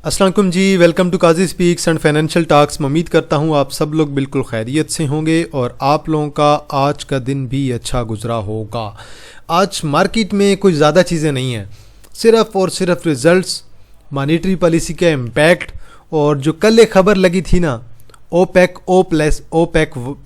अस्सलाम वालेकुम जी, welcome to Kazi speaks and financial talks. मैं उम्मीद करता हूँ आप सब लोग बिल्कुल खैरियत से होंगे और आप लोगों का आज का दिन भी अच्छा गुजरा होगा। आज मार्केट में कुछ ज़्यादा चीज़ें नहीं हैं, सिर्फ़ और सिर्फ रिज़ल्ट्स, मॉनेटरी पॉलिसी का इम्पैक्ट और जो कल एक खबर लगी थी ना, ओपेक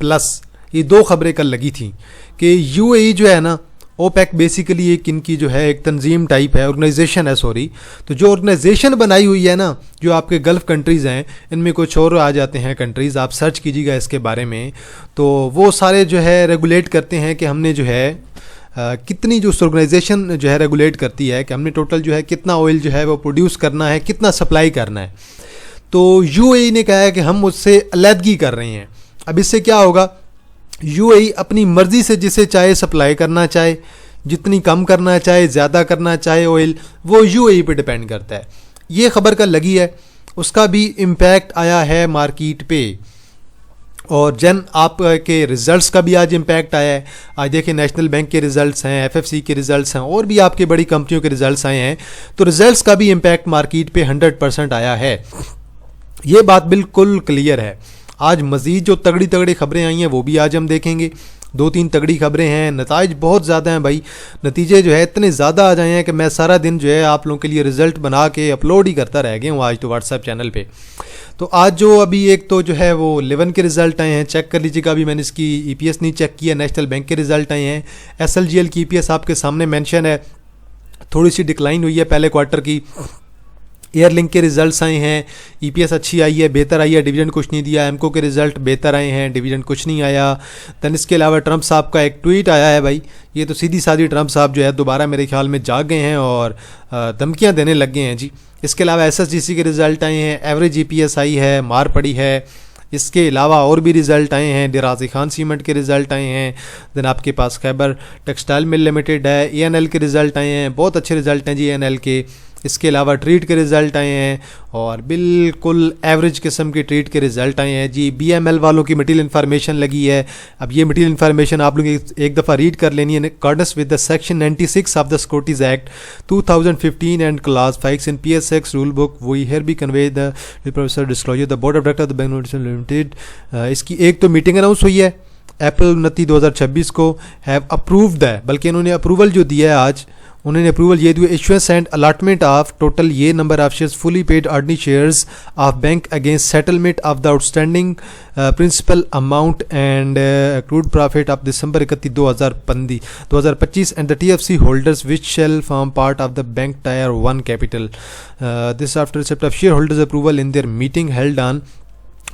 प्लस, ये दो खबरें कल लगी थी कि यूएई जो है ना, ओपेक बेसिकली एक इनकी जो है एक तंजीम टाइप है, ऑर्गेनाइजेशन है सॉरी। तो जो ऑर्गेनाइजेशन बनाई हुई है ना, जो आपके गल्फ़ कंट्रीज़ हैं, इनमें कुछ और आ जाते हैं कंट्रीज़, आप सर्च कीजिएगा इसके बारे में। तो वो सारे जो है रेगुलेट करते हैं कि हमने जो है कितनी, जो ऑर्गेनाइजेशन जो है रेगुलेट करती है कि हमने टोटल जो है कितना ऑयल जो है वो प्रोड्यूस करना है, कितना सप्लाई करना है। तो यूएई ने कहा है कि हम उससे अलहदगी कर रहे हैं। अब इससे क्या होगा, यूएई अपनी मर्ज़ी से जिसे चाहे सप्लाई करना चाहे, जितनी कम करना चाहे, ज़्यादा करना चाहे ऑयल, वो यूएई पे डिपेंड करता है। ये खबर कल लगी है, उसका भी इम्पैक्ट आया है मार्केट पे। और जन आप के रिज़ल्ट्स का भी आज इम्पैक्ट आया है। आज देखिए नेशनल बैंक के रिज़ल्ट्स हैं, एफएफसी के रिज़ल्ट्स हैं और भी आपके बड़ी कंपनियों के रिज़ल्ट्स आए हैं। तो रिज़ल्ट्स का भी इम्पैक्ट मार्केट पे 100% आया है। ये बात बिल्कुल क्लियर है। आज मज़ीद जो तगड़ी तगड़ी खबरें आई हैं वो भी आज हम देखेंगे। 2-3 तगड़ी खबरें हैं, नताइज बहुत ज़्यादा हैं भाई। नतीजे जो है इतने ज़्यादा आ जाए हैं कि मैं सारा दिन जो है आप लोगों के लिए रिज़ल्ट बना के अपलोड ही करता रह गया हूँ आज तो व्हाट्सएप चैनल पे। तो आज जो अभी एक तो जो है वो 11 के रिज़ल्ट आए हैं, चेक कर लीजिएगा। अभी मैंने इसकी ईपीएस नहीं चेक किया। नेशनल बैंक के रिज़ल्ट आए हैं, एसएलजीएल की ईपीएस आपके सामने मेंशन है, थोड़ी सी डिक्लाइन हुई है पहले क्वार्टर की। एयरलिंक के रिज़ल्ट्स आए हैं, ईपीएस अच्छी आई है, बेहतर आई है, डिविडेंड कुछ नहीं दिया। एमको के रिज़ल्ट बेहतर आए हैं, डिविडेंड कुछ नहीं आया। दैन इसके अलावा ट्रंप साहब का एक ट्वीट आया है भाई, ये तो सीधी सादी ट्रंप साहब जो है दोबारा मेरे ख्याल में जाग गए हैं और धमकियाँ देने लग गए हैं जी। इसके अलावा एसएसजीसी के रिज़ल्ट आए हैं, एवरेज ईपीएस आई है, मार पड़ी है। इसके अलावा और भी रिज़ल्ट आए हैं, डेराजी खान सीमेंट के रिज़ल्ट आए हैं। दैन आपके पास खैबर टेक्सटाइल मिल लिमिटेड है, एएनएल के रिज़ल्ट आए हैं, बहुत अच्छे रिज़ल्ट हैं जी एएनएल के। इसके अलावा ट्रीट के रिज़ल्ट आए हैं और बिल्कुल एवरेज किस्म के ट्रीट के रिज़ल्ट आए हैं जी। बीएमएल वालों की मटीरियल इन्फॉर्मेशन लगी है। अब ये मटीरियल इन्फॉर्मेशन आप लोग एक दफ़ा रीड कर लेनी है। According with the section 96 of the securities act 2015 and class 5 in PSX rule book we hereby convey the professor disclosure the board of director of the bank notice limited. इसकी एक तो meeting announce हुई है अप्रैल 29, 2026 को, have approved है, बल्कि इन्होंने approval जो दिया है आज, उन्होंने अप्रूवल ये दिया, issuance and allotment of total ये number of shares fully paid ordinary shares of bank against settlement of the outstanding principal amount and accrued profit of December 31, 2025 and the TFC holders which shall form part of the bank tier 1 capital this after receipt of share holders approval in their meeting held on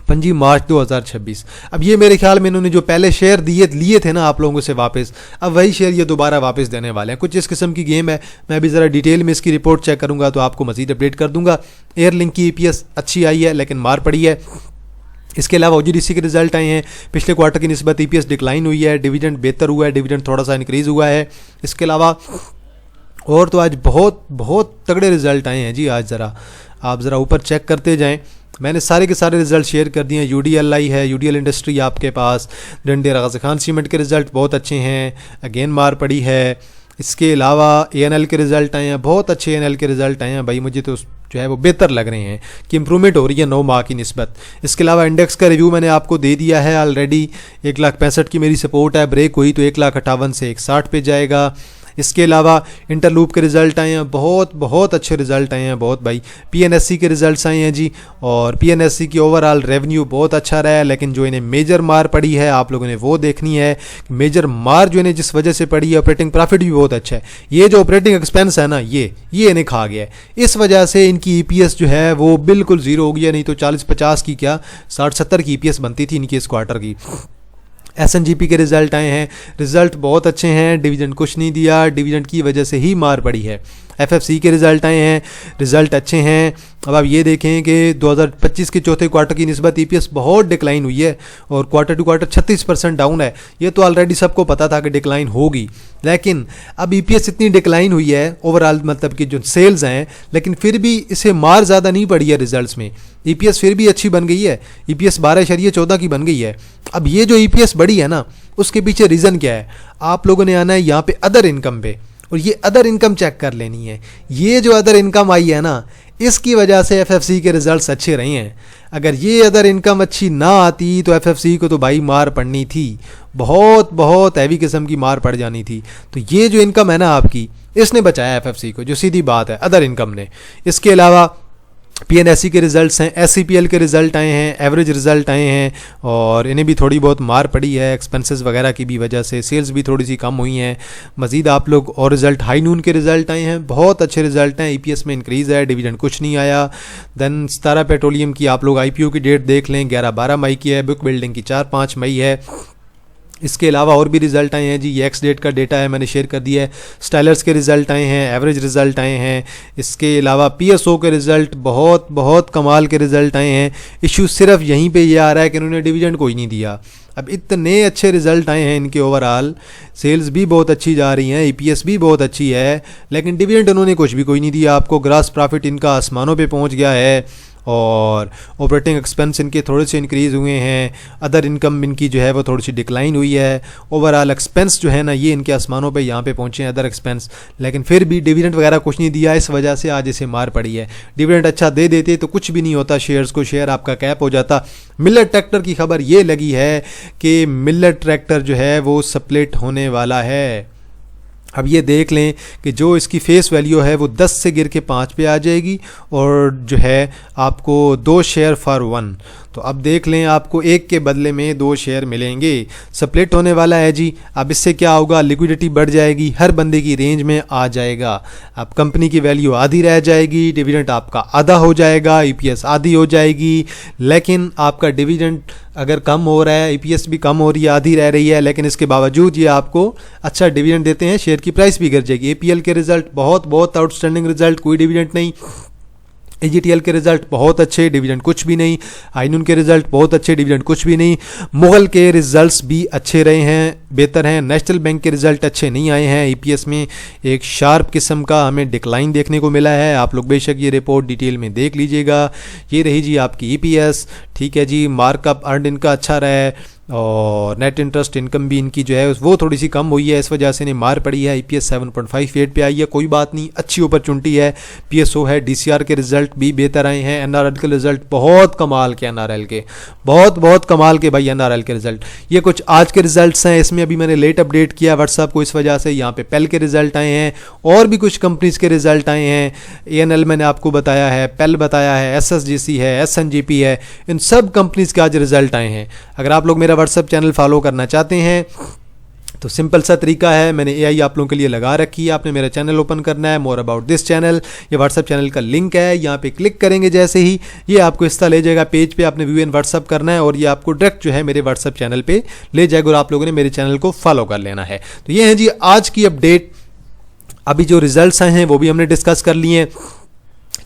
5 March 2026। अब ये मेरे ख्याल में इन्होंने जो पहले share लिए थे ना आप लोगों से वापस, अब वही शेयर ये दोबारा वापस देने वाले हैं। कुछ इस किस्म की गेम है। मैं अभी ज़रा डिटेल में इसकी रिपोर्ट चेक करूंगा तो आपको मज़ीद अपडेट कर दूंगा। एयरलिंक की ईपीएस अच्छी आई है लेकिन मार पड़ी है। इसके अलावा OGDC के रिजल्ट आए हैं, पिछले क्वार्टर की निस्बत ईपीएस डिक्लाइन हुई है, डिविडेंड बेहतर हुआ है, डिविडेंड थोड़ा सा इंक्रीज़ हुआ है। इसके अलावा और तो आज बहुत बहुत तगड़े रिजल्ट आए हैं जी। आज आप ज़रा ऊपर चेक करते जाएँ। मैंने सारे के सारे रिजल्ट शेयर कर दिए हैं। UDLI है, UDL इंडस्ट्री आपके पास, डेराजी खान सीमेंट के रिज़ल्ट बहुत अच्छे हैं, अगेन मार पड़ी है। इसके अलावा ANL के रिज़ल्ट आए हैं, बहुत अच्छे ANL के रिज़ल्ट आए हैं भाई, मुझे तो जो है वो बेहतर लग रहे हैं कि इंप्रूवमेंट हो रही है 9 माह की निस्बत। इसके अलावा इंडेक्स का रिव्यू मैंने आपको दे दिया है ऑलरेडी। 1,65,000 की मेरी सपोर्ट है, ब्रेक हुई तो 1,58,000 से 1,60 पे जाएगा। इसके अलावा इंटरलूप के रिज़ल्ट आए हैं, बहुत बहुत अच्छे रिज़ल्ट आए हैं बहुत भाई। PNSC के रिज़ल्ट्स आए हैं जी और PNSC की ओवरऑल रेवेन्यू बहुत अच्छा रहा है, लेकिन जो इन्हें मेजर मार पड़ी है आप लोगों ने वो देखनी है। मेजर मार जो इन्हें जिस वजह से पड़ी है, ऑपरेटिंग प्रॉफिट भी बहुत अच्छा है, ये जो ऑपरेटिंग एक्सपेंस है ना ये इन्हें खा गया है। इस वजह से इनकी EPS जो है वो बिल्कुल ज़ीरो हो गया, नहीं तो 40-50 की क्या 60-70 की EPS बनती थी इनकी इस क्वार्टर की। SNGP के रिज़ल्ट आए हैं, रिज़ल्ट बहुत अच्छे हैं, डिविडेंड कुछ नहीं दिया, डिविडेंड की वजह से ही मार पड़ी है। FFC के रिज़ल्ट आए हैं, रिज़ल्ट अच्छे हैं। अब आप ये देखें कि 2025 के चौथे क्वार्टर की निस्बत EPS बहुत डिक्लाइन हुई है और क्वार्टर टू क्वार्टर 36% डाउन है। ये तो ऑलरेडी सबको पता था कि डिक्लाइन होगी, लेकिन अब EPS इतनी डिक्लाइन हुई है ओवरऑल, मतलब कि जो सेल्स हैं, लेकिन फिर भी इसे मार ज़्यादा नहीं पड़ी है रिजल्ट्स में। EPS फिर भी अच्छी बन गई है, EPS 12.14 की बन गई है। अब ये जो EPS बढ़ी है ना, उसके पीछे रीज़न क्या है? आप लोगों ने आना है यहाँ पे अदर इनकम पे और ये अदर इनकम चेक कर लेनी है। ये जो अदर इनकम आई है ना, इसकी वजह से एफएफसी के रिजल्ट्स अच्छे रहे हैं। अगर ये अदर इनकम अच्छी ना आती तो एफएफसी को तो भाई मार पड़नी थी, बहुत बहुत हैवी किस्म की मार पड़ जानी थी। तो ये जो इनकम है ना आपकी, इसने बचाया एफएफसी को, जो सीधी बात है, अदर इनकम ने। इसके अलावा पीएनएससी के रिज़ल्ट्स हैं, एससीपीएल के रिज़ल्ट आए हैं, एवरेज रिज़ल्ट आए हैं और इन्हें भी थोड़ी बहुत मार पड़ी है एक्सपेंसेस वगैरह की भी वजह से, सेल्स भी थोड़ी सी कम हुई हैं। मज़ीद आप लोग और रिज़ल्ट, हाई नून के रिज़ल्ट आए हैं, बहुत अच्छे रिज़ल्ट हैं, ईपीएस में इंक्रीज़ है, डिविडेंड कुछ नहीं आया। देन सितारा पेट्रोलियम की आप लोग आईपीओ की डेट देख लें, 11-12 मई की है, बुक बिल्डिंग की 4-5 मई है। इसके अलावा और भी रिज़ल्ट आए हैं जी, ये एक्स डेट का डेटा है, मैंने शेयर कर दिया है। स्टाइलर्स के रिज़ल्ट आए हैं, एवरेज रिज़ल्ट आए हैं। इसके अलावा पीएसओ के रिज़ल्ट बहुत बहुत कमाल के रिज़ल्ट आए हैं। इशू सिर्फ यहीं पे ये आ रहा है कि इन्होंने डिविडेंड कोई नहीं दिया। अब इतने अच्छे रिज़ल्ट आए हैं इनके, ओवरऑल सेल्स भी बहुत अच्छी जा रही हैं, ईपीएस भी बहुत अच्छी है, लेकिन डिविडेंड उन्होंने कुछ भी कोई नहीं दिया आपको। ग्रॉस प्रॉफिट इनका आसमानों पे पहुंच गया है और ऑपरेटिंग एक्सपेंस इनके थोड़े से इंक्रीज़ हुए हैं। अदर इनकम इनकी जो है वो थोड़ी सी डिक्लाइन हुई है। ओवरऑल एक्सपेंस जो है ना ये इनके आसमानों पे यहाँ पे पहुँचे हैं, अदर एक्सपेंस, लेकिन फिर भी डिविडेंड वगैरह कुछ नहीं दिया। इस वजह से आज इसे मार पड़ी है। डिविडेंड अच्छा दे देते तो कुछ भी नहीं होता, शेयर्स को, शेयर आपका कैप हो जाता। मिलेट ट्रैक्टर की खबर ये लगी है कि मिलेट ट्रैक्टर जो है वो स्प्लिट होने वाला है। अब ये देख लें कि जो इसकी फेस वैल्यू है वो 10 से गिर के 5 पे आ जाएगी और जो है आपको 2 शेयर फॉर 1। तो अब देख लें आपको 1 के बदले में 2 शेयर मिलेंगे। स्प्लिट होने वाला है जी। अब इससे क्या होगा, लिक्विडिटी बढ़ जाएगी, हर बंदे की रेंज में आ जाएगा। अब कंपनी की वैल्यू आधी रह जाएगी, डिविडेंड आपका आधा हो जाएगा, ईपीएस आधी हो जाएगी। लेकिन आपका डिविडेंड अगर कम हो रहा है, ईपीएस भी कम हो रही है, आधी रह रही है, लेकिन इसके बावजूद ये आपको अच्छा डिविडेंड देते हैं, शेयर की प्राइस भी गिर जाएगी। एपीएल के रिजल्ट बहुत बहुत आउटस्टैंडिंग रिजल्ट, कोई डिविडेंड नहीं। एजीटीएल के रिजल्ट बहुत अच्छे, डिविडेंड कुछ भी नहीं। आइनून के रिजल्ट बहुत अच्छे, डिविडेंड कुछ भी नहीं। मुगल के रिजल्ट्स भी अच्छे रहे हैं, बेहतर हैं। नेशनल बैंक के रिजल्ट अच्छे नहीं आए हैं। ईपीएस में एक शार्प किस्म का हमें डिक्लाइन देखने को मिला है। आप लोग बेशक ये रिपोर्ट डिटेल में देख लीजिएगा। ये रही जी आपकी ईपीएस, ठीक है जी। मार्कअप अर्न इनका अच्छा रहा है और नेट इंटरेस्ट इनकम भी इनकी जो है वो थोड़ी सी कम हुई है, इस वजह से इन्हें मार पड़ी है। ईपीएस 7.58 पे आई है, कोई बात नहीं, अच्छी अपॉर्चुनिटी है। पीएसओ है, डीसीआर के रिजल्ट भी बेहतर आए हैं। एनआरएल के रिजल्ट बहुत कमाल के, एनआरएल के बहुत बहुत कमाल के भाई, एनआरएल के रिजल्ट। ये कुछ आज के रिजल्ट्स हैं, इसमें अभी मैंने लेट अपडेट किया व्हाट्सएप को, इस वजह से यहाँ पे पेल के रिजल्ट आए हैं और भी कुछ कंपनीज के रिजल्ट आए हैं। एएनएल मैंने आपको बताया है, पेल बताया है, एसएसजीसी है, एसएनजीपी है, इन सब कंपनीज के आज रिजल्ट आए हैं। अगर आप लोग मेरा व्हाट्सएप चैनल फॉलो करना चाहते हैं तो सिंपल सा तरीका है, मैंने एआई आप लोगों के लिए लगा रखी है। आपने मेरा चैनल ओपन करना है, मोर अबाउट दिस चैनल, ये व्हाट्सएप चैनल का लिंक है, यहाँ पे क्लिक करेंगे जैसे ही ये आपको इस तरह ले जाएगा पेज पे। आपने व्यू एंड व्हाट्सएप करना है और ये आपको डायरेक्ट जो है मेरे व्हाट्सएप चैनल पे ले जाएगा और आप लोगों ने मेरे चैनल को फॉलो कर लेना है। तो ये है जी आज की अपडेट। अभी जो रिजल्ट्स आए हैं वो भी हमने डिस्कस कर लिए हैं।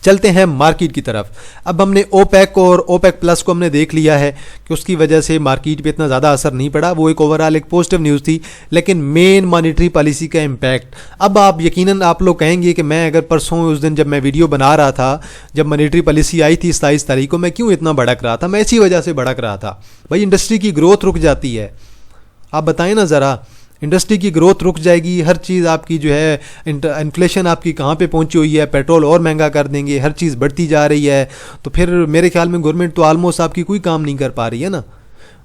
चलते हैं मार्केट की तरफ। अब हमने ओपेक और ओपेक प्लस को हमने देख लिया है कि उसकी वजह से मार्केट पे इतना ज़्यादा असर नहीं पड़ा, वो एक ओवरऑल एक पॉजिटिव न्यूज़ थी। लेकिन मेन मॉनेटरी पॉलिसी का इम्पैक्ट, अब आप यकीनन आप लोग कहेंगे कि मैं अगर परसों उस दिन जब मैं वीडियो बना रहा था, जब मॉनेटरी पॉलिसी आई थी 27 तारीख को, मैं क्यों इतना भड़क रहा था? मैं इसी वजह से भड़क रहा था भाई, इंडस्ट्री की ग्रोथ रुक जाती है। आप बताएं ना ज़रा, इंडस्ट्री की ग्रोथ रुक जाएगी, हर चीज़ आपकी जो है, इन्फ्लेशन आपकी कहाँ पे पहुंची हुई है, पेट्रोल और महंगा कर देंगे, हर चीज़ बढ़ती जा रही है। तो फिर मेरे ख्याल में गवर्नमेंट तो ऑलमोस्ट आपकी कोई काम नहीं कर पा रही है ना,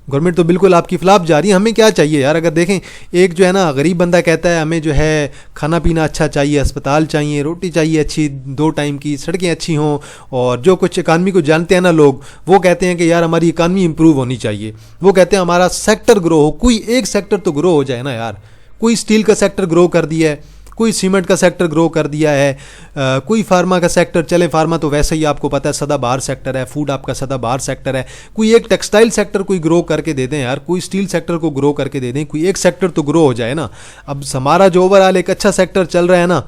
गवर्नमेंट तो बिल्कुल आपकी फ्लॉप जा रही है। हमें क्या चाहिए यार? अगर देखें, एक जो है ना गरीब बंदा कहता है हमें जो है खाना पीना अच्छा चाहिए, अस्पताल चाहिए, रोटी चाहिए अच्छी 2 टाइम की, सड़कें अच्छी हों, और जो कुछ इकानमी को जानते हैं ना लोग, वो कहते हैं कि यार हमारी इकानमी इंप्रूव होनी चाहिए। वो कहते हैं हमारा सेक्टर ग्रो हो, कोई एक सेक्टर तो ग्रो हो जाए ना यार। कोई स्टील का सेक्टर ग्रो कर दिया है, कोई सीमेंट का सेक्टर ग्रो कर दिया है, कोई फार्मा का सेक्टर, चले फार्मा तो वैसे ही आपको पता है सदाबहार सेक्टर है, फूड आपका सदाबहार सेक्टर है। कोई एक टेक्सटाइल सेक्टर कोई ग्रो करके दे दें यार, कोई स्टील सेक्टर को ग्रो करके दे दें, कोई एक सेक्टर तो ग्रो हो जाए ना। अब हमारा जो ओवरऑल एक अच्छा सेक्टर चल रहा है ना,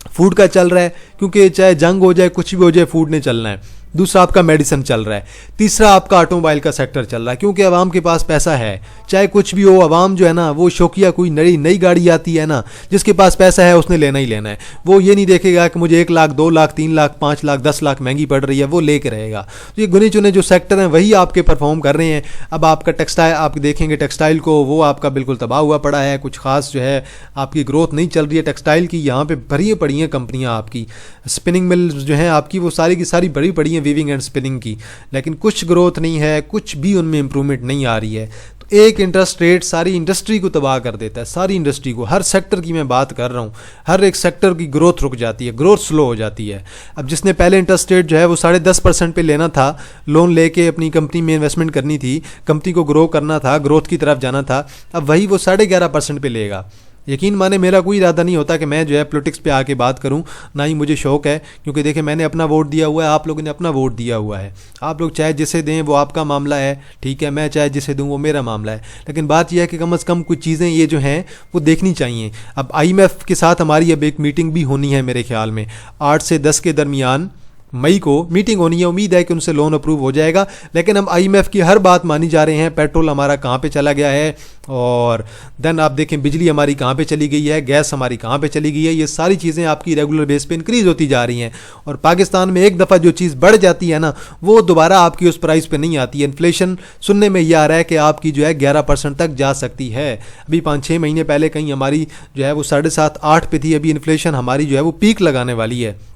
फूड का चल रहा है, क्योंकि चाहे जंग हो जाए कुछ भी हो जाए फूड ने चलना है। दूसरा आपका मेडिसिन चल रहा है। तीसरा आपका ऑटोमोबाइल का सेक्टर चल रहा है, क्योंकि आवाम के पास पैसा है, चाहे कुछ भी हो, आवाम जो है ना वो शौकिया, कोई नई गाड़ी आती है ना, जिसके पास पैसा है उसने लेना ही लेना है। वो ये नहीं देखेगा कि मुझे 1 लाख 2 लाख 3 लाख 5 लाख 10 लाख महंगी पड़ रही है, वो लेके रहेगा। तो ये गुने चुने जो सेक्टर हैं वही आपके परफॉर्म कर रहे हैं। अब आपका टेक्सटाइल, आप देखेंगे टेक्सटाइल को, वो आपका बिल्कुल तबाह हुआ पड़ा है, कुछ खास जो है आपकी ग्रोथ नहीं चल रही है टेक्सटाइल की। यहाँ पे भरी पड़ी हैं कंपनियाँ आपकी। स्पिनिंग मिल जो हैं आपकी वो सारी की सारी बड़ी पड़ी हैं वीविंग एंड स्पिनिंग की, लेकिन कुछ ग्रोथ नहीं है, कुछ भी उनमें इंप्रूवमेंट नहीं आ रही है। तो एक इंटरेस्ट रेट सारी इंडस्ट्री को तबाह कर देता है, सारी इंडस्ट्री को, हर सेक्टर की मैं बात कर रहा हूँ, हर एक सेक्टर की ग्रोथ रुक जाती है, ग्रोथ स्लो हो जाती है। अब जिसने पहले इंटरेस्ट रेट जो है वो 10.5% पे लेना था, लोन लेके अपनी कंपनी में इन्वेस्टमेंट करनी थी, कंपनी को ग्रो करना था, ग्रोथ की तरफ जाना था, अब वही वो 11.5% पे लेगा। यकीन माने मेरा कोई इरादा नहीं होता कि मैं जो है पॉलिटिक्स पे आके बात करूं, ना ही मुझे शौक है, क्योंकि देखिए मैंने अपना वोट दिया हुआ है, आप लोगों ने अपना वोट दिया हुआ है, आप लोग चाहे जिसे दें वो आपका मामला है, ठीक है, मैं चाहे जिसे दूं वो मेरा मामला है, लेकिन बात यह है कि कम से कम कुछ चीज़ें ये जो हैं वो देखनी चाहिए। अब IMF के साथ हमारी अब एक मीटिंग भी होनी है मेरे ख्याल में, 8 से 10 के दरमियान मई को मीटिंग होनी है, उम्मीद है कि उनसे लोन अप्रूव हो जाएगा। लेकिन हम IMF की हर बात मानी जा रहे हैं, पेट्रोल हमारा कहाँ पे चला गया है, और देन आप देखें बिजली हमारी कहाँ पे चली गई है, गैस हमारी कहाँ पे चली गई है, ये सारी चीज़ें आपकी रेगुलर बेस पे इंक्रीज़ होती जा रही हैं। और पाकिस्तान में एक दफ़ा जो चीज़ बढ़ जाती है ना, वो दोबारा आपकी उस प्राइस पे नहीं आती है। इन्फ्लेशन सुनने में ये आ रहा है कि आपकी जो है 11% तक जा सकती है। अभी 5-6 महीने पहले कहीं हमारी जो है वो 7.5-8 पे थी, अभी इन्फ्लेशन हमारी जो है वो पीक लगाने वाली है।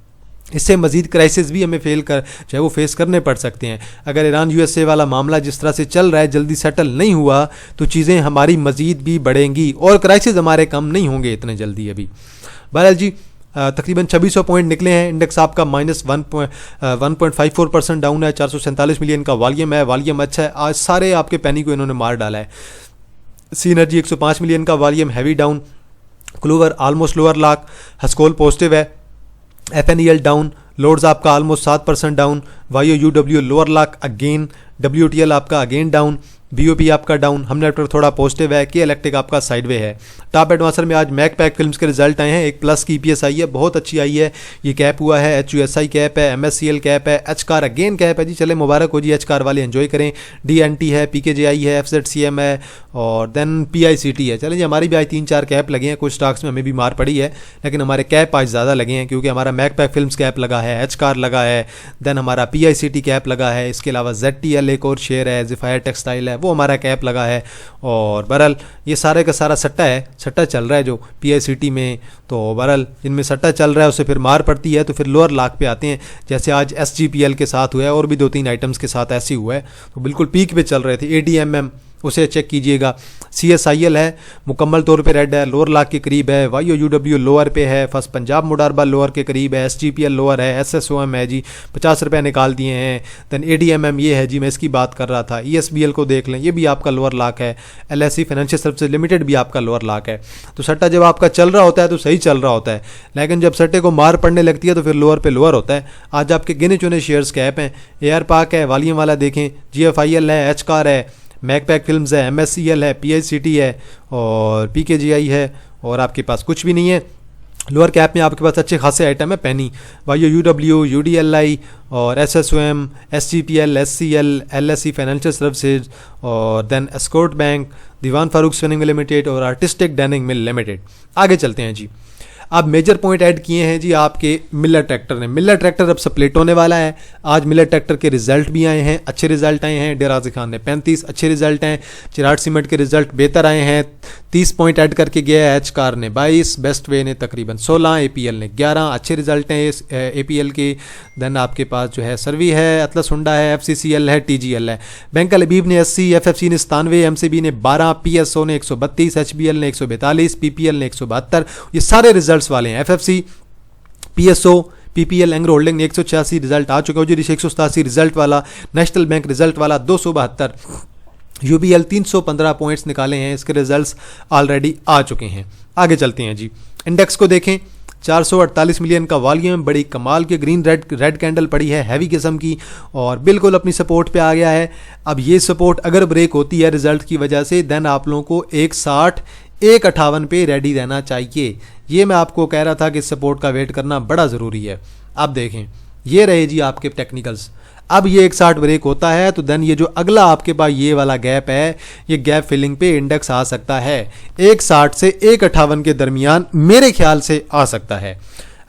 इससे मज़ीद क्राइसिस भी हमें चाहे वो फेस करने पड़ सकते हैं। अगर ईरान USA वाला मामला जिस तरह से चल रहा है जल्दी सेटल नहीं हुआ तो चीज़ें हमारी मज़ीद भी बढ़ेंगी और क्राइसिस हमारे कम नहीं होंगे इतने जल्दी अभी। बहरहाल जी तकरीबन 2600 पॉइंट निकले हैं, इंडेक्स आपका -1.54% डाउन है, 447 मिलियन का वॉल्यूम है, वॉल्यूम अच्छा है, आज सारे आपके पैनी को इन्होंने मार डाला है। सीनर्जी 105 मिलियन का volume heavy down, clover almost lower lock, Hascol positive है, FNEL डाउन, लोड्स आपका almost 7% down, YOUW lower lock again, WTL आपका अगेन डाउन, BOP आपका डाउन, हम नेटवर्क थोड़ा पॉजिटिव है, के इलेक्ट्रिक आपका साइडवे है। टॉप एडवांसर में आज मैक पैक फिल्म्स के रिजल्ट आए हैं, एक प्लस की EPS आई है, बहुत अच्छी आई है, ये कैप हुआ है, HUSI कैप है, MSCL कैप है, HCAR अगेन कैप है जी, चले मुबारक हो जी, HCAR वाले एंजॉय करें। DNT है, PKJI है, FZCM है और देन PICT है। चलें जी हमारी भी आज 3-4 कैप लगे हैं, कुछ स्टॉक्स में हमें भी मार पड़ी है, लेकिन हमारे कैप आज ज़्यादा लगे हैं क्योंकि हमारा मैक पैक फिल्म्स कैप लगा है, HCAR लगा है, देन हमारा PICT कैप लगा है, इसके अलावा ZTL एक और शेयर है, ज़िफायर टेक्सटाइल है, वो हमारा कैप लगा है। और बहरहाल ये सारे का सारा सट्टा है, सट्टा चल रहा है जो PICT में, तो बहरहाल जिनमें सट्टा चल रहा है उससे फिर मार पड़ती है, तो फिर लोअर लॉक पे आते हैं, जैसे आज SGPL के साथ हुआ है और भी 2-3 आइटम्स के साथ ऐसे हुआ है, तो बिल्कुल पीक पे चल रहे थे। ADMM उसे चेक कीजिएगा। CSIL है मुकम्मल तौर पे रेड है, लोअर लॉक के करीब है, YOUW लोअर पे है, फर्स्ट पंजाब मोडारबा लोअर के करीब है, SGPL लोअर है, SSOM है जी 50 रुपये निकाल दिए हैं, देन ADMM ये है जी, मैं इसकी बात कर रहा था। ESBL को देख लें, ये भी आपका लोअर लॉक है, LSE फाइनेंशियल सर्विसेज लिमिटेड भी आपका लोअर लॉक है। तो सट्टा जब आपका चल रहा होता है तो सही चल रहा होता है, लेकिन जब सट्टे को मार पड़ने लगती है तो फिर लोअर पे लोअर होता है। आज आपके गिने चुने शेयर्स कैप हैं, एयर पार्क है, वॉल्यूम वाला देखें, GFIL है, HCAR है, मैक पैक फिल्म्स है, MSCL है, PICT है और PKGI है, और आपके पास कुछ भी नहीं है। लोअर कैप में आपके पास अच्छे खासे आइटम है, पैनी, YOUW, UDLI और SSOM, SGPL, SCL, LSE financial services और देन एस्कॉर्ट बैंक, दीवान फारूक स्पिनिंग लिमिटेड और आर्टिस्टिक डैनिंग मिल लिमिटेड। आगे चलते हैं जी। अब मेजर पॉइंट ऐड किए हैं जी आपके मिलर ट्रैक्टर ने। मिलर ट्रैक्टर अब स्प्लिट होने वाला है। आज मिलर ट्रैक्टर के रिजल्ट भी आए हैं, अच्छे रिजल्ट आए हैं। डेराजी खान ने 35 अच्छे रिजल्ट हैं, चिराग सीमेंट के रिजल्ट बेहतर आए हैं, 30 पॉइंट ऐड करके गया है। HCAR ने 22, बेस्ट वे ने तकरीबन 16, APL ने 11 अच्छे रिजल्ट हैं इस APL के। देन आपके पास जो है सर्वी है, अतलस हुंडा है, FCCL है, TGL है। बैंक अल हबीब ने 80, FFC ने 97, MCB ने 12, PSO ने 132, HBL ने 142, PPL ने 172। ये सारे रिजल्ट वाले हैं। FFC, PSO, PPL, Engro holding ने 186 रिजल्ट आ चुका है जी, 187 रिजल्ट वाला, नेशनल बैंक रिजल्ट वाला 272, UBL 315 पॉइंट्स निकाले हैं, इसके रिजल्ट्स ऑलरेडी आ चुके हैं। आगे चलते हैं जी। इंडेक्स को देखें, 448 मिलियन का वॉल्यूम, बड़ी कमाल के ग्रीन रेड कैंडल पड़ी है, हैवी किस्म की, और बिल्कुल अपनी सपोर्ट पे आ गया है। अब ये सपोर्ट अगर ब्रेक होती है रिजल्ट की वजह से, देन आप लोगों को 160 158 पे रेडी रहना चाहिए। ये मैं आपको कह रहा था कि सपोर्ट का वेट करना बड़ा ज़रूरी है। अब देखें, ये रहे जी आपके टेक्निकल्स। अब ये 160 ब्रेक होता है तो देन ये जो अगला आपके पास ये वाला गैप है, ये गैप फिलिंग पे इंडेक्स आ सकता है 160 से 158 के दरमियान, मेरे ख्याल से आ सकता है।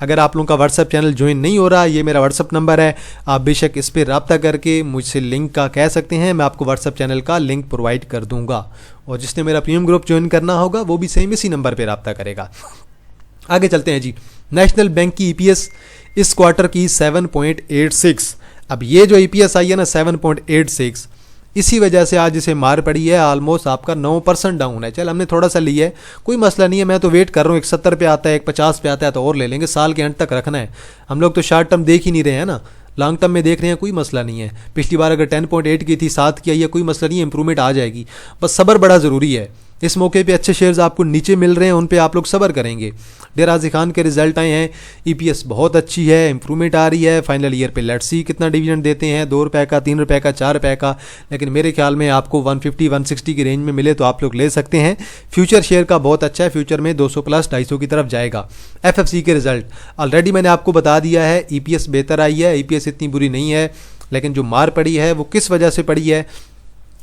अगर आप लोगों का व्हाट्सएप चैनल ज्वाइन नहीं हो रहा, ये मेरा व्हाट्सएप नंबर है, आप बेशक इस पर रब्ता करके मुझसे लिंक का कह सकते हैं, मैं आपको व्हाट्सएप चैनल का लिंक प्रोवाइड कर दूंगा। और जिसने मेरा प्रीमियम ग्रुप ज्वाइन करना होगा वो भी सेम इसी नंबर पर रब्ता करेगा। आगे चलते हैं जी। नेशनल बैंक की EPS इस क्वार्टर की 7.86। अब ये जो EPS आई है ना 7.86, इसी वजह से आज इसे मार पड़ी है। ऑलमोस्ट आपका 9% डाउन है। चल हमने थोड़ा सा लिया है, कोई मसला नहीं है। मैं तो वेट कर रहा हूँ 170 पे आता है, 150 पे आता है तो और ले लेंगे, साल के एंड तक रखना है। हम लोग तो शॉर्ट टर्म देख ही नहीं रहे हैं ना, लॉन्ग टर्म में देख रहे हैं, कोई मसला नहीं है। पिछली बार अगर 10.8 की थी 7 की आई है, कोई मसला नहीं है, इंप्रूवमेंट आ जाएगी। बस सब्र बड़ा ज़रूरी है। इस मौके पे अच्छे शेयर्स आपको नीचे मिल रहे हैं, उन पे आप लोग सब्र करेंगे। डेरा गाजी खान के रिजल्ट आए हैं, EPS बहुत अच्छी है, इंप्रूवमेंट आ रही है। फाइनल ईयर पे लेट्स सी कितना डिविडेंड देते हैं, 2 रुपये का, 3 रुपये का, 4 रुपये का। लेकिन मेरे ख्याल में आपको 150-160 की रेंज में मिले तो आप लोग ले सकते हैं। फ्यूचर शेयर का बहुत अच्छा है, फ्यूचर में 200 प्लस 250 की तरफ जाएगा। FFC के रिजल्ट ऑलरेडी मैंने आपको बता दिया है, EPS बेहतर आई है, EPS इतनी बुरी नहीं है। लेकिन जो मार पड़ी है वो किस वजह से पड़ी है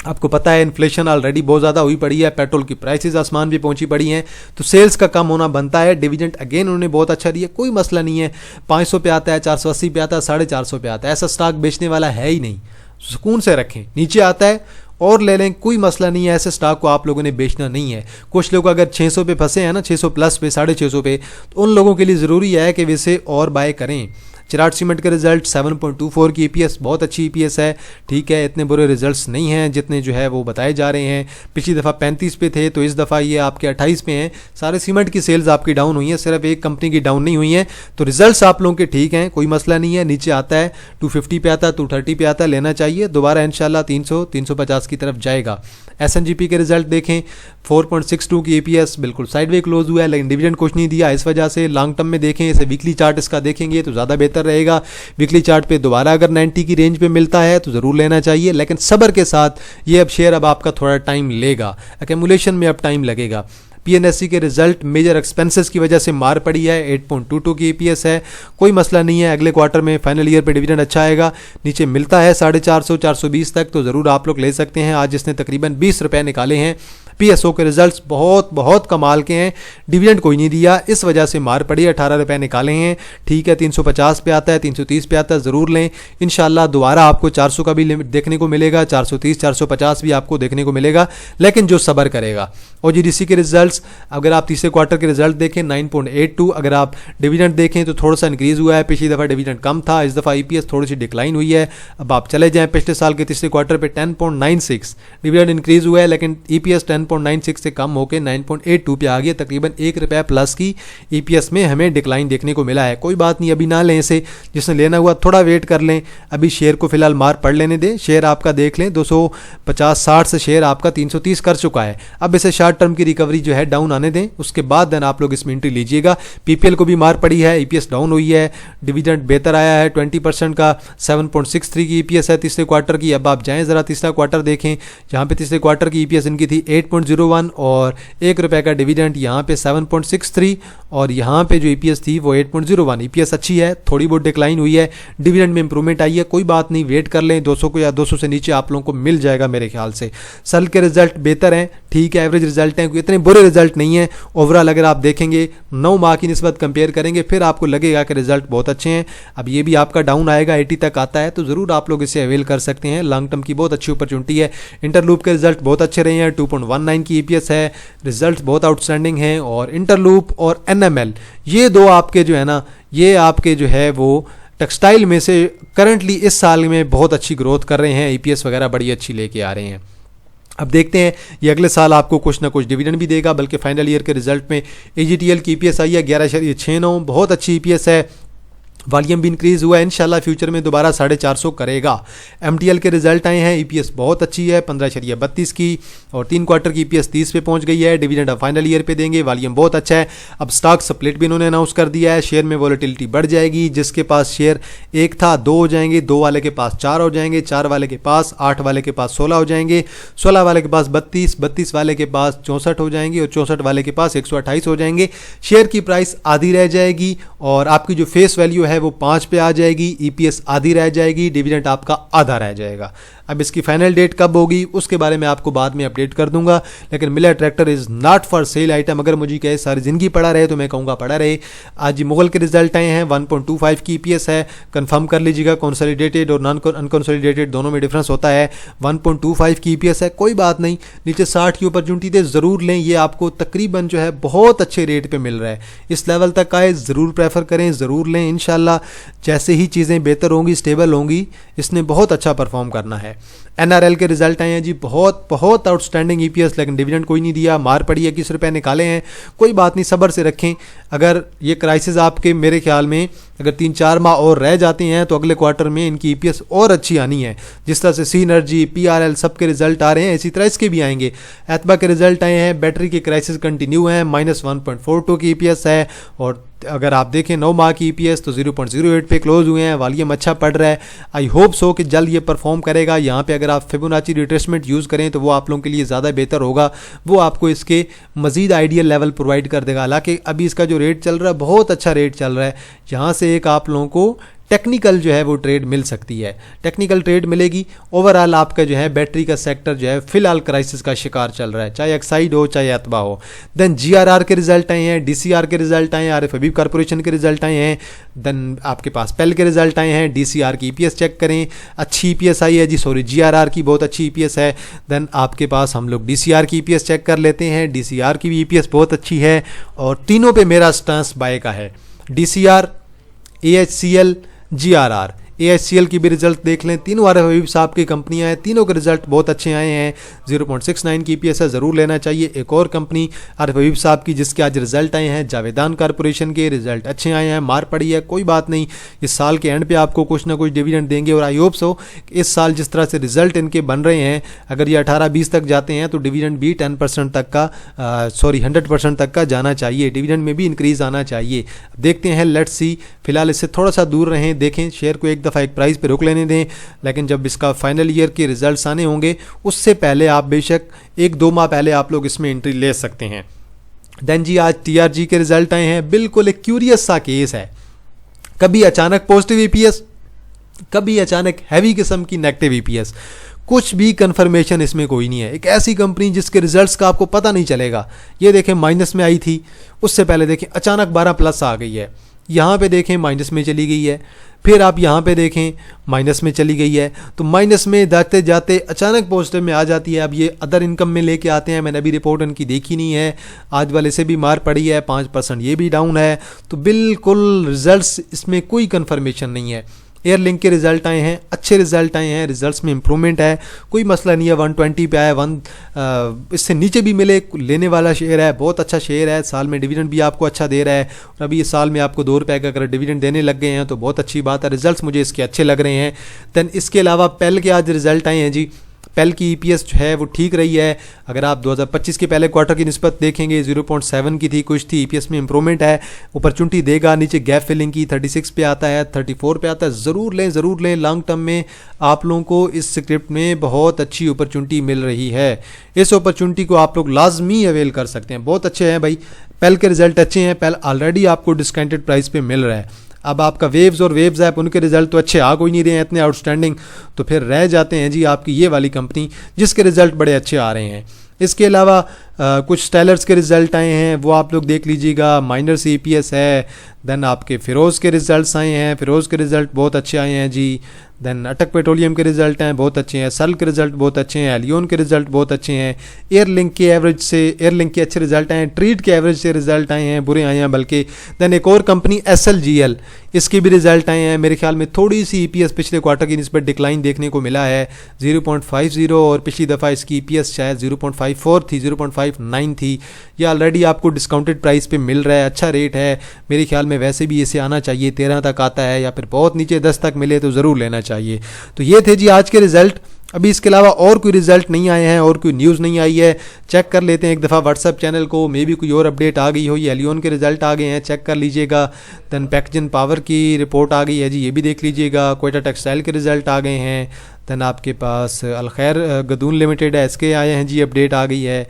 आपको पता है, इन्फ्लेशन ऑलरेडी बहुत ज़्यादा हुई पड़ी है, पेट्रोल की प्राइसेस आसमान भी पहुंची पड़ी हैं, तो सेल्स का कम होना बनता है। डिविडेंड अगेन उन्होंने बहुत अच्छा दिया, कोई मसला नहीं है। 500 पे आता है, 480 पे आता है, 450 पे आता है, ऐसा स्टॉक बेचने वाला है ही नहीं। सुकून से रखें, नीचे आता है और ले लें, कोई मसला नहीं है। ऐसे स्टॉक को आप लोगों ने बेचना नहीं है। कुछ लोग अगर 600 पे फंसे हैं ना, 600 प्लस पे, 650 पे, तो उन लोगों के लिए ज़रूरी है कि वे इसे और बाय करें। चिराग सीमेंट के रिजल्ट 7.24 की EPS बहुत अच्छी EPS है, ठीक है, इतने बुरे रिजल्ट्स नहीं हैं जितने जो है वो बताए जा रहे हैं। पिछली दफ़ा 35 पे थे तो इस दफ़ा ये आपके 28 पे हैं। सारे सीमेंट की सेल्स आपकी डाउन हुई हैं, सिर्फ एक कंपनी की डाउन नहीं हुई हैं। तो रिजल्ट्स आप लोगों के ठीक हैं, कोई मसला नहीं है। नीचे आता है 250 पे आता है, 230 पे आता है, लेना चाहिए। दोबारा इंशाल्लाह 300-350 की तरफ जाएगा। SNGP के रिजल्ट देखें, 4.62 की EPS बिल्कुल साइडवे क्लोज हुआ है, लेकिन डिविडेंड कुछ नहीं दिया। इस वजह से लॉन्ग टर्म में देखें, इसे वीकली चार्ट इसका देखेंगे तो ज़्यादा बेहतर रहेगा। वीकली चार्ट पे दोबारा अगर 90 की रेंज पे मिलता है तो ज़रूर लेना चाहिए, लेकिन सब्र के साथ। ये अब शेयर अब आपका थोड़ा टाइम लेगा, एक्यूमुलेशन में अब टाइम लगेगा। PNSE के रिजल्ट मेजर एक्सपेंसेस की वजह से मार पड़ी है, 8.22 की EPS है, कोई मसला नहीं है। अगले क्वार्टर में फाइनल ईयर पे डिविडेंड अच्छा आएगा, नीचे मिलता है 450-420 तक तो ज़रूर आप लोग ले सकते हैं। आज इसने तकरीबन 20 रुपये निकाले हैं। PSO के रिजल्ट्स बहुत बहुत कमाल के हैं, डिविडेंड कोई नहीं दिया, इस वजह से मार पड़ी है। 18 रुपये निकाले हैं, ठीक है। 350 पे आता है, 330 पे आता है, ज़रूर लें। इंशाल्लाह दोबारा आपको 400 का भी देखने को मिलेगा, 430-450 भी आपको देखने को मिलेगा, लेकिन जो सब्र करेगा। OGDC के रिजल्ट्स अगर आप तीसरे क्वार्टर के रिजल्ट देखें 9.82, अगर आप डिविडेंड देखें तो थोड़ा सा इंक्रीज़ हुआ है। पिछली दफ़ा डिविडेंड कम था, इस दफ़ा EPS थोड़ी सी डिक्लाइन हुई है। अब आप चले जाएँ पिछले साल के तीसरे क्वार्टर पर 10.96 डिविडेंड इंक्रीज़ हुआ है, लेकिन EPS 10.96 से कम होकर 9.82 पे आ गया। तकरीबन 1 रुपया प्लस की EPS में हमें डिक्लाइन देखने को मिला है। कोई बात नहीं, अभी ना लें इसे, जिसने लेना हुआ थोड़ा वेट कर लें। अभी शेयर को फिलहाल मार पड़ लेने दें। शेयर आपका देख लें 250-60 से शेयर आपका 330 कर चुका है। अब इसे शॉर्ट टर्म की रिकवरी जो है डाउन आने दें, उसके बाद देन आप लोग इसमें एंट्री लीजिएगा। PPL को भी मार पड़ी है, EPS डाउन हुई है, डिविडेंड बेहतर आया है 20% का, 7.63 की EPS है तीसरे क्वार्टर की। अब आप जाएँ ज़रा तीसरा क्वार्टर देखें, जहाँ पे तीसरे क्वार्टर की EPS इनकी थी 8.01 और 1 रुपये का डिविडेंड, यहाँ पे 7.63 और यहाँ पे जो EPS थी वो 8.01। EPS अच्छी है, थोड़ी बहुत डिक्लाइन हुई है, डिविडेंड में इंप्रूवमेंट आई है, कोई बात नहीं, वेट कर लें। 200 को या 200 से नीचे आप लोगों को मिल जाएगा मेरे ख्याल से। सल के रिजल्ट बेहतर हैं, ठीक है, एवरेज रिजल्ट हैं, इतने बुरे रिजल्ट नहीं है। ओवरऑल अगर आप देखेंगे 9 माह की निस्बत कंपेयर करेंगे फिर आपको लगेगा कि रिजल्ट बहुत अच्छे हैं। अब ये भी आपका डाउन आएगा, 80 तक आता है तो ज़रूर आप लोग इसे अवेल कर सकते हैं। लॉन्ग टर्म की बहुत अच्छी अपॉर्चुनिटी है। इंटरलूप के रिजल्ट बहुत अच्छे रहे हैं, 2.19 की EPS है, रिजल्ट बहुत आउटस्टैंडिंग हैं। और इंटरलूप और NML ये दो आपके जो है ना, ये आपके जो है वो टेक्सटाइल में से करंटली इस साल में बहुत अच्छी ग्रोथ कर रहे हैं, EPS वगैरह बड़ी अच्छी लेके आ रहे हैं। अब देखते हैं ये अगले साल आपको कुछ ना कुछ डिविडेंड भी देगा, बल्कि फाइनल ईयर के रिजल्ट में AGTL की EPS आई है 11.69, बहुत अच्छी EPS है। वॉल्यूम भी इंक्रीज़ हुआ है, इंशाल्लाह फ्यूचर में दोबारा 450 करेगा। MTL के रिजल्ट आए हैं, EPS बहुत अच्छी है 15.32 की और 3 क्वार्टर की EPS 30 पे पहुंच गई है। डिविडेंड अब फाइनल ईयर पे देंगे, वॉल्यूम बहुत अच्छा है। अब स्टॉक स्प्लिट भी इन्होंने अनाउंस कर दिया है, शेयर में वॉलेटिलिटी बढ़ जाएगी। जिसके पास शेयर 1 था 2 हो जाएंगे, 2 वाले के पास 4 हो जाएंगे, 4 वाले के पास 8, वाले के पास 16 हो जाएंगे, 16 वाले के पास 32, 32 वाले के पास 64 हो जाएंगे और 64 वाले के पास 128 हो जाएंगे। शेयर की प्राइस आधी रह जाएगी और आपकी जो फेस वैल्यू है वो 5 पे आ जाएगी। EPS आधी रह जाएगी, डिविडेंड आपका आधा रह जाएगा। अब इसकी फाइनल डेट कब होगी उसके बारे में आपको बाद में अपडेट कर दूंगा, लेकिन Miller tractor is not for sale item. अगर मुझे कहे सारी ज़िंदगी पड़ा रहे तो मैं कहूँगा पड़ा रहे। आज मुगल के रिजल्ट आए हैं, 1.25 की EPS है, कंफर्म कर लीजिएगा। कंसोलिडेटेड और नॉन अनकंसोलिडेटेड दोनों में डिफरेंस होता है। 1.25 की EPS है, कोई बात नहीं, नीचे 60 की अपॉर्चुनिटी थे, ज़रूर लें। ये आपको तकरीबन जो है बहुत अच्छे रेट पे मिल रहा है। इस लेवल तक आए ज़रूर प्रेफर करें, ज़रूर लें। इंशाल्लाह जैसे ही चीज़ें बेहतर होंगी, स्टेबल होंगी, इसने बहुत अच्छा परफॉर्म करना है। NRL के रिजल्ट आए हैं जी, बहुत आउटस्टैंडिंग EPS, लेकिन डिविडेंड कोई नहीं दिया, मार पड़ी है, 21 रुपये निकाले हैं। कोई बात नहीं, सब्र से रखें। अगर ये क्राइसिस आपके मेरे ख्याल में अगर 3-4 माह और रह जाते हैं तो अगले क्वार्टर में इनकी EPS और अच्छी आनी है। जिस तरह से सीनर्जी, PRL सब के रिजल्ट आ रहे हैं, इसी तरह इसके भी आएंगे। एतबा के रिजल्ट आए हैं, बैटरी के क्राइसिस कंटिन्यू हैं, -1.42 की EPS है। और अगर आप देखें 9 माह की EPS तो 0.08 पे क्लोज हुए हैं। वॉल्यूम अच्छा पड़ रहा है। आई होप सो कि जल्द ये परफॉर्म करेगा। यहाँ पे अगर आप फिबोनाची रिट्रेसमेंट यूज़ करें तो वो आप लोगों के लिए ज़्यादा बेहतर होगा, वो आपको इसके मज़ीद आइडियल लेवल प्रोवाइड कर देगा। हालांकि अभी इसका जो रेट चल रहा है बहुत अच्छा रेट चल रहा है। यहाँ से एक आप लोगों को टेक्निकल जो है वो ट्रेड मिल सकती है, टेक्निकल ट्रेड मिलेगी। ओवरऑल आपका जो है बैटरी का सेक्टर जो है फिलहाल क्राइसिस का शिकार चल रहा है, चाहे एक्साइड हो चाहे एतबा हो। देन GRR के रिजल्ट आए हैं, DCR के रिजल्ट आए हैं, आरिफ हबीब कॉर्पोरेशन के रिजल्ट आए हैं। देन आपके पास पेल के रिजल्ट आए हैं। DCR की EPS चेक करें, अच्छी EPS आई है जी, सॉरी GRR की बहुत अच्छी EPS है। देन आपके पास हम लोग DCR की EPS चेक कर लेते हैं। DCR की भी EPS बहुत अच्छी है और तीनों पे मेरा स्टांस बाय का है। DCR, AHCL, GRR। AHCL की भी रिजल्ट देख लें, तीनों आरिफ हबीब साहब की कंपनियां हैं, तीनों के रिजल्ट बहुत अच्छे आए हैं। 0.69 की EPS है, ज़रूर लेना चाहिए। एक और कंपनी आरिफ हबीब साहब की जिसके आज रिजल्ट आए हैं, जावेदान कॉर्पोरेशन के रिजल्ट अच्छे आए हैं, मार पड़ी है, कोई बात नहीं। इस साल के एंड पे आपको कुछ ना कुछ डिविडेंड देंगे और आई होप सो इस साल जिस तरह से रिजल्ट इनके बन रहे हैं, अगर ये 18-20 तक जाते हैं तो डिविडेंड भी 10% तक का 100% तक का जाना चाहिए। डिविडेंड में भी इंक्रीज आना चाहिए। देखते हैं, लेट्स सी। फिलहाल इससे थोड़ा सा दूर रहें, देखें, शेयर को एक दफ़ा एक प्राइस पे रोक लेने दें। लेकिन जब इसका फाइनल ईयर के रिजल्ट्स आने होंगे उससे पहले आप बेशक 1-2 माह पहले आप लोग इसमें एंट्री ले सकते हैं। देन जी आज TRG के रिजल्ट आए हैं, बिल्कुल एक क्यूरियस सा केस है। कभी अचानक पॉजिटिव EPS, कभी अचानक हैवी किस्म की नेगेटिव EPS, कुछ भी कंफर्मेशन इसमें कोई नहीं है। एक ऐसी कंपनी जिसके रिजल्ट्स का आपको पता नहीं चलेगा। ये देखें माइनस में आई थी, उससे पहले देखें अचानक 12 प्लस आ गई है, यहाँ पे देखें माइनस में चली गई है, फिर आप यहाँ पे देखें माइनस में चली गई है। तो माइनस में जाते जाते अचानक पॉजिटिव में आ जाती है। अब ये अदर इनकम में लेके आते हैं, मैंने अभी रिपोर्ट इनकी देखी नहीं है। आज वाले से भी मार पड़ी है, 5% ये भी डाउन है। तो बिल्कुल रिजल्ट्स इसमें कोई कंफर्मेशन नहीं है। एयरलिंक के रिजल्ट आए हैं, अच्छे रिजल्ट आए हैं, रिजल्ट्स में इंप्रूवमेंट है, कोई मसला नहीं है। 120 पे आया, इससे नीचे भी मिले, लेने वाला शेयर है, बहुत अच्छा शेयर है। साल में डिविडेंड भी आपको अच्छा दे रहा है और अभी इस साल में आपको 2 रुपये का अगर डिविडेंड देने लग गए हैं तो बहुत अच्छी बात है। रिजल्ट्स मुझे इसके अच्छे लग रहे हैं। दैन इसके अलावा पेल के आज रिजल्ट आए हैं जी। पेल की EPS जो है वो ठीक रही है। अगर आप 2025 के पहले क्वार्टर की निस्बत देखेंगे 0.7 की थी, कुछ थी, EPS में इंप्रूवमेंट है, अपॉर्चुनिटी देगा। नीचे गैप फिलिंग की 36 पे आता है, 34 पे आता है, ज़रूर लें, ज़रूर लें। लॉन्ग टर्म में आप लोगों को इस स्क्रिप्ट में बहुत अच्छी अपॉर्चुनिटी मिल रही है। इस अपॉर्चुनिटी को आप लोग लाजमी अवेल कर सकते हैं। बहुत अच्छे हैं भाई, पेल के रिजल्ट अच्छे हैं। पेल ऑलरेडी आपको डिस्काउंटेड प्राइस पे मिल रहा है। अब आपका वेव्स और वेव्स ऐप, उनके रिजल्ट तो अच्छे आ कोई नहीं रहे हैं इतने आउटस्टैंडिंग, तो फिर रह जाते हैं जी आपकी ये वाली कंपनी जिसके रिजल्ट बड़े अच्छे आ रहे हैं। इसके अलावा कुछ स्टाइलर्स के रिजल्ट आए हैं, वो आप लोग देख लीजिएगा। माइनर से EPS है। देन आपके फिरोज़ के रिजल्ट्स आए हैं, फिरोज़ के रिजल्ट बहुत अच्छे आए हैं जी। देन अटक पेट्रोलियम के रिजल्ट हैं, बहुत अच्छे हैं। सल के रिजल्ट बहुत अच्छे हैं। एलियोन के रिजल्ट बहुत अच्छे हैं। एयरलिंक के एवरेज से, एयरलिंक के अच्छे रिजल्ट आए हैं। ट्रीट के एवरेज से रिजल्ट आए हैं, बुरे आए हैं बल्कि। देन एक और कंपनी SLGL, इसके भी रिजल्ट आए हैं। मेरे ख्याल में थोड़ी सी EPS पिछले क्वार्टर की निस्बत डिक्लाइन देखने को मिला है, 0.50, और पिछली दफ़ा इसकी EPS शायद 0.54 थी, 0.59 थी। ये ऑलरेडी आपको डिस्काउंटेड प्राइस पे मिल रहा है, अच्छा रेट है। मेरे ख्याल में वैसे भी इसे आना चाहिए, 13 तक आता है, या फिर बहुत नीचे 10 तक मिले तो ज़रूर लेना चाहिए। तो ये थे जी आज के रिजल्ट। अभी इसके अलावा और कोई रिजल्ट नहीं आए हैं और कोई न्यूज़ नहीं आई है। चेक कर लेते हैं एक दफ़ा व्हाट्सएप चैनल को, मे भी कोई और अपडेट आ गई हो। ये एलियोन के रिजल्ट आ गए हैं, चेक कर लीजिएगा। दैन पैकेजन पावर की रिपोर्ट आ गई है जी, ये भी देख लीजिएगा। क्वेटा टेक्सटाइल के रिजल्ट आ गए हैं। दैन आपके पास अलखैर गदून लिमिटेड है, इसके आए हैं जी, अपडेट आ गई है।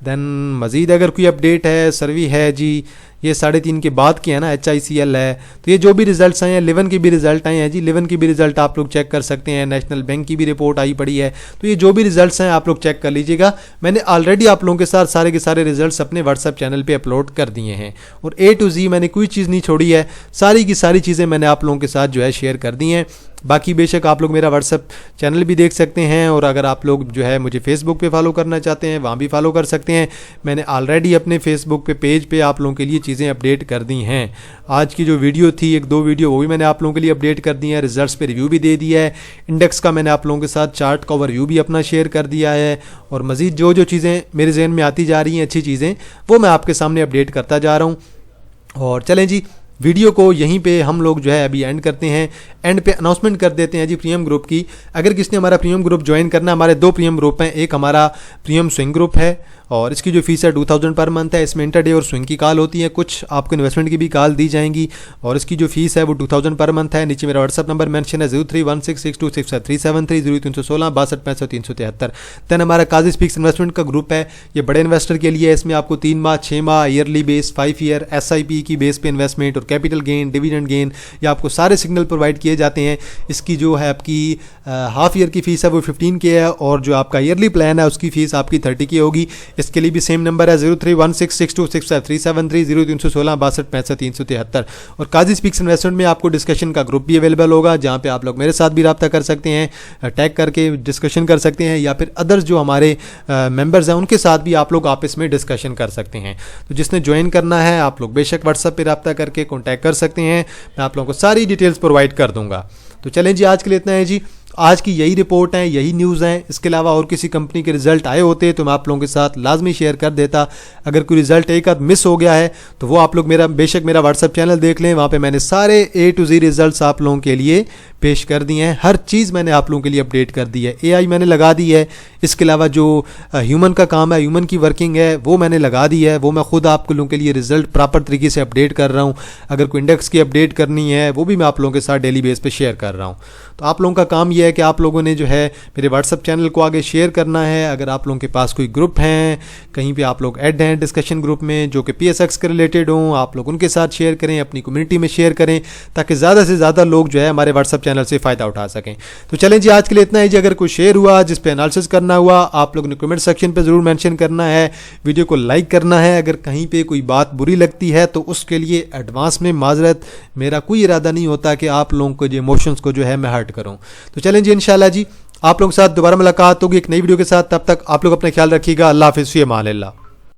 दैन मज़ीद अगर कोई अपडेट है, सर्वी है जी, ये 3.5 के बाद की है ना, HICL है। तो ये जो भी रिजल्ट्स आए हैं, 11 के भी रिजल्ट आए हैं जी, 11 के भी रिजल्ट आप लोग चेक कर सकते हैं। नेशनल बैंक की भी रिपोर्ट आई पड़ी है। तो ये जो भी रिजल्ट्स हैं आप लोग चेक कर लीजिएगा। मैंने ऑलरेडी आप लोगों के साथ सारे के सारे रिजल्ट्स अपने व्हाट्सएप चैनल पे अपलोड कर दिए हैं, और A to Z मैंने कोई चीज़ नहीं छोड़ी है, सारी की सारी चीज़ें मैंने आप लोगों के साथ जो है शेयर कर दी हैं। बाकी बेशक आप लोग मेरा व्हाट्सएप चैनल भी देख सकते हैं, और अगर आप लोग जो है मुझे फेसबुक पे फॉलो करना चाहते हैं वहाँ भी फॉलो कर सकते हैं। मैंने ऑलरेडी अपने फेसबुक पे पेज पे आप लोगों के लिए चीज़ें अपडेट कर दी हैं। आज की जो वीडियो थी, 1-2 वीडियो, वो भी मैंने आप लोगों के लिए अपडेट कर दी है। रिजल्ट्स पे रिव्यू भी दे दिया है। इंडेक्स का मैंने आप लोगों के साथ चार्ट का ओवरव्यू भी अपना शेयर कर दिया है, और मज़ीद जो जो चीज़ें मेरे जहन में आती जा रही हैं अच्छी चीज़ें, वो मैं आपके सामने अपडेट करता जा रहा हूँ। और चलें जी, वीडियो को यहीं पे हम लोग जो है अभी एंड करते हैं। एंड पे अनाउंसमेंट कर देते हैं जी प्रीमियम ग्रुप की। अगर किसी ने हमारा प्रीमियम ग्रुप ज्वाइन करना, हमारे 2 प्रीमियम ग्रुप हैं। एक हमारा प्रीमियम स्विंग ग्रुप है, और इसकी जो फीस है 2000 पर मंथ है। इसमें इंटरडे और स्विंग की कॉल होती है, कुछ आपको इन्वेस्टमेंट की भी कॉल दी जाएंगी, और इसकी जो फीस है वो 2000 पर मंथ है। नीचे मेरा व्हाट्सअप नंबर मेंशन है 0316626373 031662655373। दैन हमारा काजी स्पीक्स इन्वेस्टमेंट का ग्रुप है, ये बड़े इन्वेस्टर के लिए है। इसमें आपको 3 माह, 6 माह, ईयरली बेस, 5 ईयर SIP की बेस पे इन्वेस्टमेंट और कैपिटल गेन, डिविडेंड गेन, या आपको सारे सिग्नल प्रोवाइड किए जाते हैं। इसकी जो है आपकी हाफ ईयर की फीस है वो 15K है, और जो आपका ईयरली प्लान है उसकी फीस आपकी 30K होगी। इसके लिए भी सेम नंबर है 031662655373 031662655373। और काजी स्पीक्स इन्वेस्टमेंट में आपको डिस्कशन का ग्रुप भी अवेलेबल होगा, जहाँ पे आप लोग मेरे साथ भी रब्ता कर सकते हैं, टैग करके डिस्कशन कर सकते हैं, या फिर अदर्स जो हमारे मेंबर्स हैं उनके साथ भी आप लोग आपस में डिस्कशन कर सकते हैं। तो जिसने ज्वाइन करना है आप लोग बेशक व्हाट्सएप पर रब्ता करके कॉन्टैक्ट कर सकते हैं, मैं आप लोगों को सारी डिटेल्स प्रोवाइड कर दूंगा। तो चलें जी, आज के लिए इतना है जी। आज की यही रिपोर्ट है, यही न्यूज़ है। इसके अलावा और किसी कंपनी के रिजल्ट आए होते तो मैं आप लोगों के साथ लाजमी शेयर कर देता। अगर कोई रिजल्ट एक आध मिस हो गया है तो वो आप लोग बेशक मेरा व्हाट्सएप चैनल देख लें, वहाँ पे मैंने सारे A to Z रिजल्ट्स आप लोगों के लिए पेश कर दिए हैं। हर चीज़ मैंने आप लोगों के लिए अपडेट कर दी है। AI मैंने लगा दी है। इसके अलावा जो ह्यूमन का काम है, ह्यूमन की वर्किंग है, वो मैंने लगा दी है। वो मैं खुद आप लोगों के लिए रिजल्ट प्रॉपर तरीके से अपडेट कर रहा हूँ। अगर कोई इंडेक्स की अपडेट करनी है वो भी मैं आप लोगों के साथ डेली बेस पे शेयर कर रहा हूँ। तो आप लोगों का काम ये है कि आप लोगों ने जो है मेरे व्हाट्सएप चैनल को आगे शेयर करना है। अगर आप लोगों के पास कोई ग्रुप हैं, कहीं पे आप लोग ऐड हैं डिस्कशन ग्रुप में जो कि PSX के रिलेटेड हों, आप लोग उनके साथ शेयर करें, अपनी कम्युनिटी में शेयर करें, ताकि ज़्यादा से ज़्यादा लोग जो है हमारे व्हाट्सएप चैनल से फ़ायदा उठा सकें। तो चलें जी, आज के लिए इतना ही जी। अगर कोई शेयर हुआ जिस पे एनालिसिस करना हुआ, आप लोगों ने कमेंट सेक्शन पे ज़रूर मेंशन करना है, वीडियो को लाइक करना है। अगर कहीं पे कोई बात बुरी लगती है तो उसके लिए एडवांस में माजरत। मेरा कोई इरादा नहीं होता कि आप लोगों को जो इमोशंस को जो है मैं हर्ट करूँ। तो चलें जी, इंशाल्लाह जी आप लोगों के साथ दोबारा मुलाकात होगी एक नई वीडियो के साथ। तब तक आप लोग अपना ख्याल रखिएगा। अल्लाह हाफ़िज़, फ़ी अमान अल्लाह।